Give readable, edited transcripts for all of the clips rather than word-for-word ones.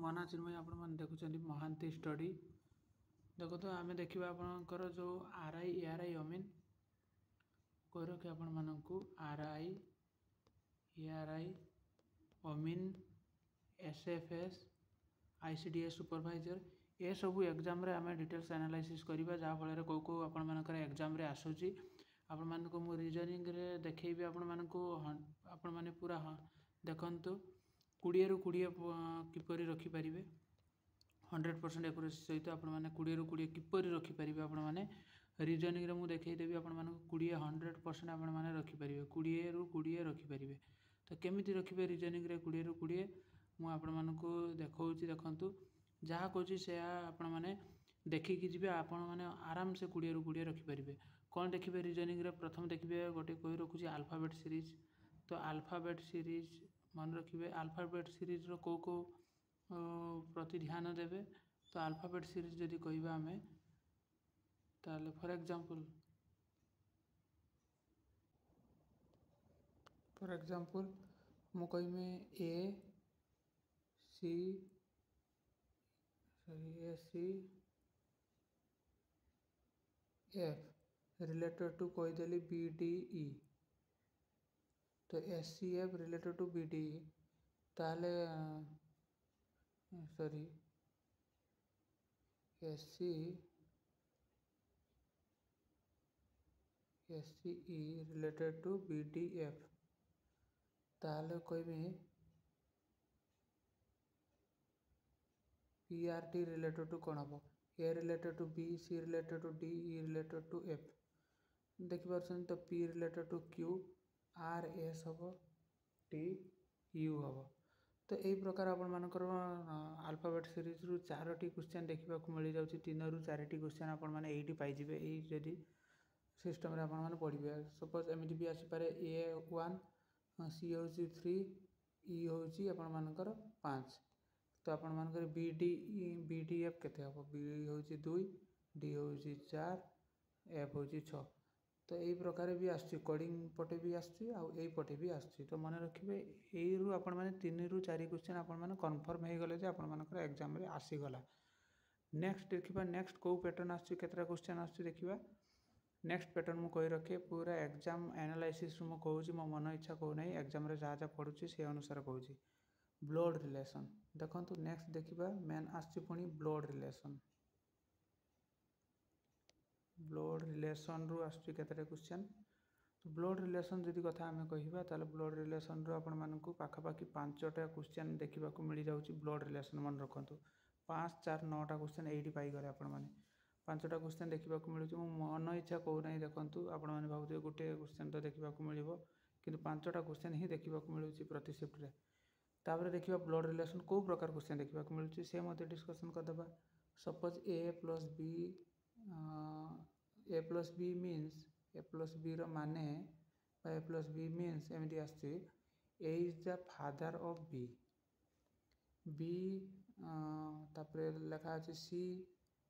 मना चिन्मय आपण देखुं महांती स्टडी देखो तो आम देखा आपणकर जो आर आई एआर आई अमीन कही रखे आपण मानू आर आई एआर आई अमीन एसएफएस आईसीडीएस सुपरवाइजर ये सबू एग्जाम रे आम डिटेल्स एनालाइसिस करवा जहाँफल कौ आपण मानकर एग्जाम रे आसूची आपण मानक मु रीजनिंग रे देखैबी आपण मानक आपण माने पूरा देखंतु 20 रु 20 किपरि रखि परिबे 100% एक्यूरेसी सहित आपण माने 20 रु 20 किपरि रखि परिबे आपण माने रीजनिंग रे मु देखै देबी आपण मानक 20 100% आपण माने रखि परिबे 20 रु 20 रखि परिबे तो केमिति रखिबे रीजनिंग रे 20 रु 20 मु आपण मानक देखौची देखंतु जहाँ कहूँ से आपण मैंने देखिकी जी आपण मैंने आराम से 20 रु 20 रखिपारे कौन देखिए रीजनिंग रे प्रथम देखिए गोटे कही रखुची अल्फाबेट सीरीज तो अल्फाबेट सीरीज मन रखिए अल्फाबेट सीरीज रो को प्रति ध्यान देवे तो अल्फाबेट सीरीज जदि कहबा आम ताले फॉर एग्जांपल मु कहमी सी एफ रिलेटेड टू कहीदेली बीडीई तो एससीएफ रिलेटेड टू बीडीई ताले sorry SCE related to BDF ताले कहमी पीआरटी रिलेटेड टू कौन हम A related to B C related to D E related to F देखिए तो P related to Q R S हम T U हम तो यही प्रकार आपण मानकर अल्फाबेट सीरीज रु 4टी क्वेश्चन देखा मिल जाऊँगी 3 रु 4टी क्वेश्चन आपण मैंने ये पाइबे यही जदि सिस्टम रे आपण मैंने पढ़े सपोज एमती भी आसीपे A1 सी हूँ 3 ई हूँ आपण मानकर 5 तो आपण मानकर बीडीएफ केते हम बी हूँ 2 डी हूँ 4 एफ हूँ 6 तो यही प्रकार भी आसुची कोडिंग पटे भी आसुची यही पटे भी आसुची तो मन रखिए यही रु आपण माने 3 रु 4 क्वेश्चन आपण माने कन्फर्म हो गले आपण मानकर एग्जाम रे आसीगला नेक्स्ट देखिबा नेक्स्ट को पैटर्न आसुची केतरा क्वेश्चन आसुची देखिबा नेक्स्ट पैटर्न मु कहि रखे पूरा एग्जाम एनालाइसिस मु कहूची मो मन इच्छा कहू नहीं एग्जाम रे जहाँ जहाँ पढ़ुची से अनुसार कहूची ब्लड रिलेशन देखंतु नेक्स्ट देखिबा मेन आसुची पुनी ब्लड रिलेशन रु आसुची केतरा क्वेश्चन तो ब्लड रिलेशन जदि कथा आमे कहिबा ताले ब्लड रिलेशन रु आपण मानकु पाखापाखि 5टा क्वेश्चन देखा मिल जाउची ब्लड रिलेशन मन रखंतु 5 4 9टा क्वेश्चन एठी पाई गले आपण माने 5टा क्वेश्चन देखा मिलुची मो मन इच्छा कहू नहीं देखंतु आपण माने भाबुते गोटे क्वेश्चन तो देखा मिलिबो किंतु 5टा क्वेश्चन ही देखा मिलुची प्रति शिफ्ट रे तापर देखिबा ब्लड रिलेशन को प्रकार क्वेश्चन देखा मिलुची से मते डिस्कशन कर देबा suppose A plus B means A plus B रो माने ए प्लस बी मीन्स एमती आसछि A is the father of B B तापर लिखा अछि C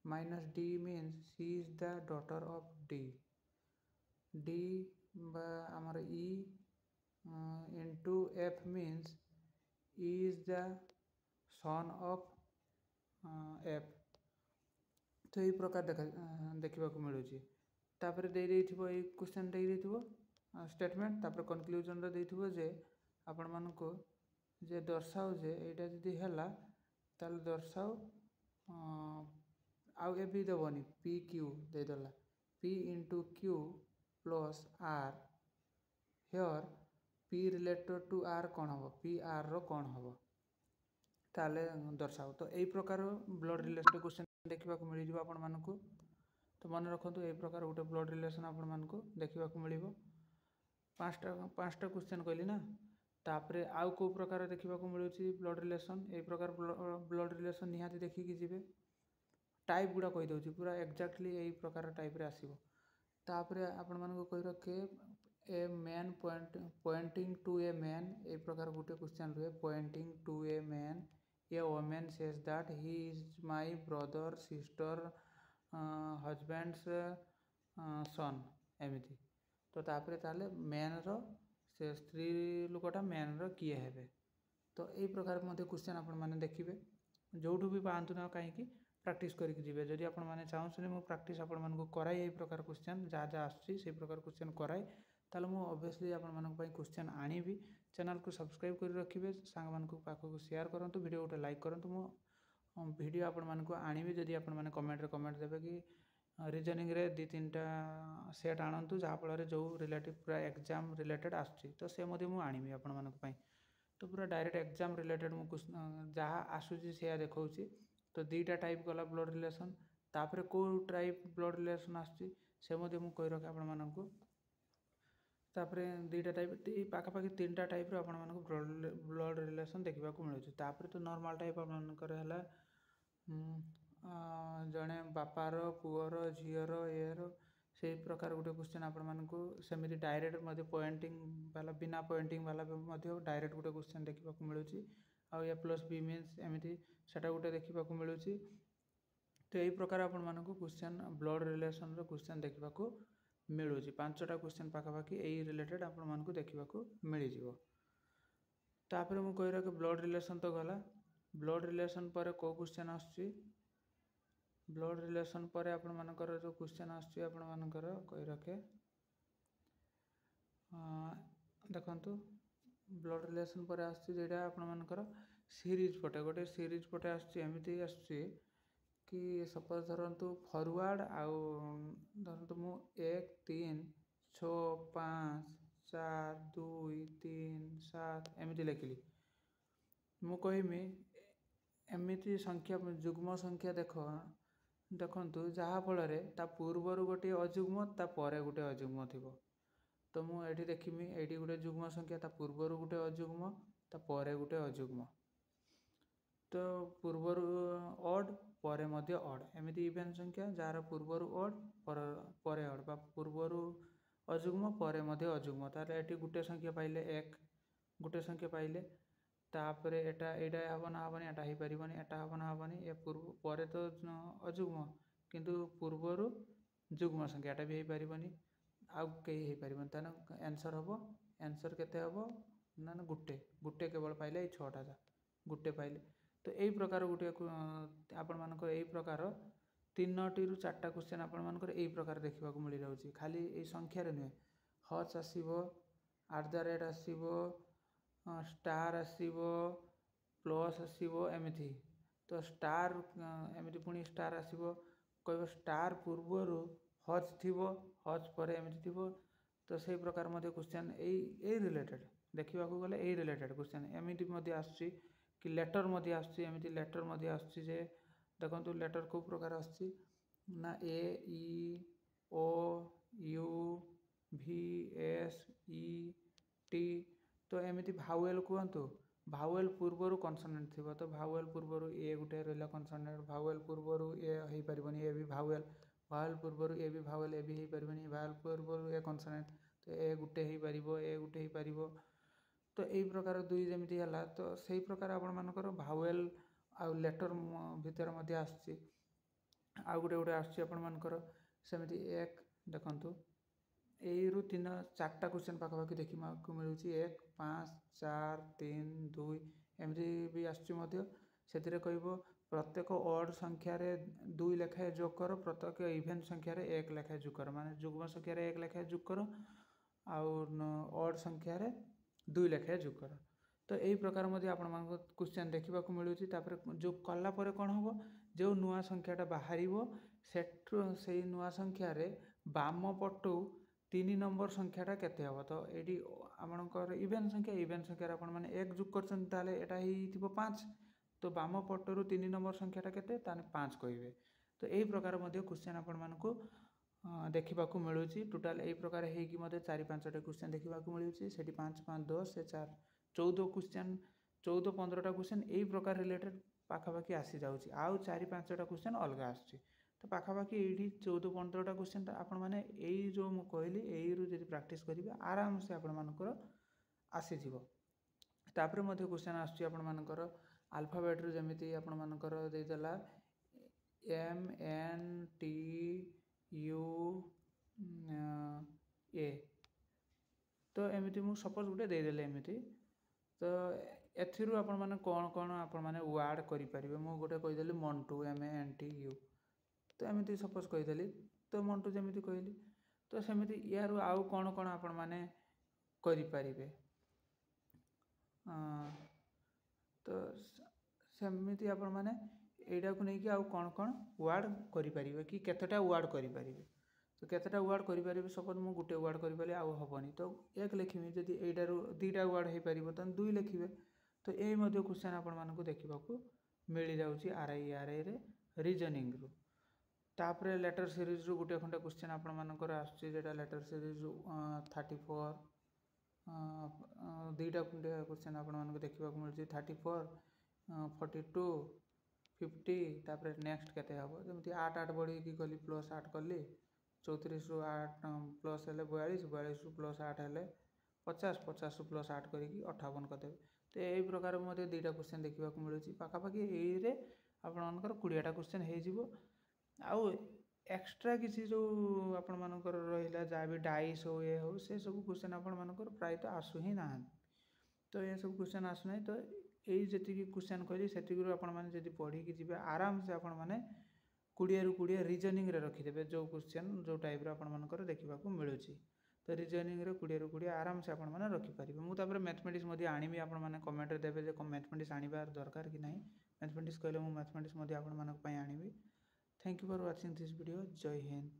minus D means C is the daughter of D D बा हमर E into F means E is the son of F तो यही प्रकार देखा मिलूँ तापर दे क्वेश्चन दे स्टेटमेंट तापर कनक्लूजन रे जे आपण मानको जे दर्शाओ जे एटा जदि हैला ताल दर्शाओ आउ ए भी देवनी पी क्यू दे देला P into Q plus R here P related to R कौन हम पी आर रो कौन हम ताले दर्शाओ तो यही प्रकार ब्लड रिलेटेड क्वेश्चन देखा मिल जाव आपण मानकु तो मन रखु यही प्रकार गोटे ब्लड रिलेशन आपण मानकु देखा मिल 5टा क्वेश्चन कहली ना तापरे आउ को प्रकार देखा मिलूँ ब्लड रिलेशन यही प्रकार ब्लड रिलेशन निहाती देखिकी जी टाइप गुड़ा कहीदे पूरा एक्जाक्टली यही प्रकार टाइप रे आसीबो तापरे आपण मानकु कहि रखे a man pointing to a man यही प्रकार गोटे क्वेश्चन रहे pointing to a man a women says that he is my brother sister husband's son एमती तो तापरे ताले मैन रो से स्त्री लोकटा मैन रो किए हेबे तो यही प्रकार मते क्वेश्चन आपण माने देखिबे जोठू भी पातु ना कहीं प्रैक्टिस करके जी जदि आपने चाहते मुझे प्रैक्टिस आपण कराए यही प्रकार क्वेश्चन जहाँ जहाँ आसुच्ची प्रकार क्वेश्चन कराए ताल मुझे ऑब्वियसली आपण क्वेश्चन आनी चैनल को सब्सक्राइब कर रखिए सांग मान पाखक शेयर करूँ वीडियो गोटे लाइक करूँ मो वीडियो आपण को आनी जदि आपने कमेंट देवे कि रिजनिंग रे 2-3टा सेट आणतु जहाँफल जो रिलेटिव पूरा एग्जाम रिलेटेड आसुच्ची तो से मुझे आनी आपण तो पूरा डायरेक्ट एग्जाम रिलेटेड जहाँ आसूची से देखा तो 2टा टाइप गला ब्लड रिलेशन तापर को टाइप ब्लड रिलेशन आसुच्ची से मुझे कही रखे आपण तापर 2टा टाइप पाखापाखि 3टा टाइप आपण ब्लड रिलेशन देखा मिलूँ तो नॉर्मल टाइप आपर है जड़े बापार पुअर झीर एयर से प्रकार गोटे क्वेश्चन आपको सेमती डायरेक्ट पॉइंटिंग वाला बिना पॉइंटिंग वाला डायरेक्ट गोटे क्वेश्चन देखा मिलूँ आउ या प्लस बी मीन्स एमती सेटा गोटे देखा मिलूँ तो यही प्रकार आपको क्वेश्चन ब्लड रिलेशन क्वेश्चन देखा मिलूँ 5टा क्वेश्चन पाखापाखि यही रिलेटेड आपको देखा मिल जापर मुझे कही रखे ब्लड रिलेशन तो गला ब्लड रिलेशन पर को क्वेश्चन आसुच्ची ब्लड रिलेशन पर आपणकर जो क्वेश्चन आसुच्ची आपणकर कही रखे देखंतु ब्लड रिलेशन पर आसुच्ची आपणकर सीरीज पटे गोटे सीरीज पटे आसुच्ची एमती आसुच्ची कि सपोज धरतु फॉरवर्ड आउ धरतु मु 1 3 6 5 4 2 3 7 एमती लिखिली मु कहमी एमती संख्या जुग्म संख्या देखंतु जहाँ फल पूर्वर गोटे अजुग्म तापर गोटे अजुग्म थी तो मुझे देखिमी ये गोटे जुग्म संख्या ता पूर्वर गोटे अजुग्म तापर गोटे अजुग्म तो पूर्वर ऑड पर ऑड एमती इवेन संख्या जार पूर्वर ऑड पर ऑड बा पूर्वर अजुग्म पर अजुग्म ताले एटी गोटे संख्या पाइले 1 गोटे संख्या पाइले तापर एटा हम ना हेनी एटा हो पारन एटा हम ना हेनी ये पूर्व पर तो अजुग्म किंतु पूर्वर जुग्म संख्या एटा भी हो पारन आउ कहीं हो पारन ताना आंसर हम आंसर केते हम ना गोटे गोटे केवल पाइले 6टा गोटे पाइले तो यही प्रकार गोटे आपणकर यही प्रकार 3टी ରୁ 4टा क्वेश्चन आपणकर यही प्रकार देखा मिल जाऊँगी खाली ये संख्यार नुहे हच आसो @ आसो स्टार आसो प्लस आसो एमती तो स्टार एमती पुणी स्टार आसो कह स्टार पूर्वर हच थी हच पर एमती थी तो से प्रकार मध्य क्वेश्चन यही रिलेटेड देखा गले यही रिलेटेड क्वेश्चन एमती आसुच्ची कि लेटर मध्य आसुच्ची एमती लेटर मध्य आसुच्ची जे देखो लेटर को प्रकार आसुच्ची ना ए ई ओ यू भी एस ई टी तो एमती भावेल कहतु भावेल पूर्वर कनसोनेंट थी तो भावेल पूर्वर ए गोटे रहा कनसोनेंट भावेल पूर्वर ए हो पारन ए भी भावेल भावेल पूर्वर ए भी भावेल ए भी हो पारन भावेल पूर्वर ए कनसोनेंट तो ए गोटे हो पार ए गोटे हो पार तो यही प्रकार दुई जमी है तो से प्रकार आपणकर भावेल आउ लेटर भितर आसुच्ची आउ गोटे गोटे आसुच्ची आपणकर सेमती एक देखंतु यही 3-4टा क्वेश्चन पाखापाखि देखा मिलूँ 1 5 4 3 2 एमती भी आसुच्ची से कह प्रत्येक ऑड संख्यार 2 लेखाएं जोग कर प्रत्येक इवेन संख्यार 1 लेखाएं जोग कर माने जुग्म संख्यार 1 लेखाएं जोग कर आउ ऑड संख्यार 2 लेखाएं जोग कर तो यही प्रकार आपण क्वेश्चन देखा मिलूँ जो कलापर कौन हम जो नुआ संख्याटा बाहर से नुआ संख्यार बाम पटू 3 नंबर संख्याटा केते हम तो ये आमर इवेन संख्यार आपण मैंने 1 जोग कर 5 तो बाम पटर 3 नंबर संख्याटा केते 5 कहे तो यही प्रकार क्वेश्चन आपण को देखा मिलूँ टोटाल यही प्रकार होगी 4-5टा क्वेश्चन देखा मिलूँ से 5 5 10 से 4 14 क्वेश्चन 14-15टा क्वेश्चन यही प्रकार रिलेटेड पाखापाखि आसी जाऊँगी आउ 4-5टा क्वेश्चन अलग आसुच्ची तो पाखापाखि ये 14-15टा क्वेश्चन आपण मैंने यही जो मुझे कहली यही रू प्रैक्टिस करेंगे आराम से आपणकर आसीज तापर क्वेश्चन आसुच्ची आपणकर आल्फाबेट्रु जमीती आपणकर देदेला MNT U A तो एमती मुझे सपोज गोटे देदेले एमती तो एथिरू आपण माने कौन आपण माने वार्ड करें मु गोटे कहीदेली मंटू MANTU तो एमती सपोज कहीदेली तो मंटू जमी कहली तो सेमती यार आउ कौन कौन आपण माने करें तो सेमती आपण माने एटा को नहीं कि आउ कौन कौन वार्ड करें कि केतेटा वार्ड करें तो केतेटा वार्ड करें सपोज मु गोटे वार्ड करें आउ हेनी तो एक लिखिमी जदि एटारू दुईटा वार्ड हो पार तो दुई लिखे तो यही क्वेश्चन आपण मानक देखा मिल जाऊँगी RIERI रे रीजनिंग रु तापर लेटर सीरीज रु गोटे खंडे क्वेश्चन आपण मानकर आसुचा लेटर सीरीज रु 34 दुईटा खंडे क्वेश्चन आपण मानक देखा मिलूँ 34 42 50 तापर नेक्स्ट केते हम जमी 8 8 बढ़ी गली प्लस 8 कली 34 रु 8 प्लस हेले 42 42 रु प्लस 8 हेले 50 50 रु प्लस 8 करी 58 करदे तो यही प्रकार मत दुईटा क्वेश्चन देखा मिलूँ पाखापाखि ये आपणकर 20टा क्वेश्चन हो आउ एक्स्ट्रा किसी जो आपण मानकर रहा जहाँ भी डाइस हो ये हो से सब क्वेश्चन आपण मानकर प्रायतः आसू ही ना तो ये सब क्वेश्चन आसुना तो यही जी क्वेश्चन कहली से आपड़ी पढ़ी जी आराम से आपण मैंने 20 रु 20 रीजनिंग रे रखिदेवे जो क्वेश्चन जो टाइप रो देखा मिलूँ तो रीजनिंग रे 20 रु 20 आराम से आपण मैंने रखिपारे मुझे मैथमेटिक्स आनी आपण मैंने कमेंट देवे जे मैथमेटिक्स आनिबार दरकार कि नहीं मैथमेटिक्स कहले मैथमेटिक्स आनी thank you for watching this video जय हिंद।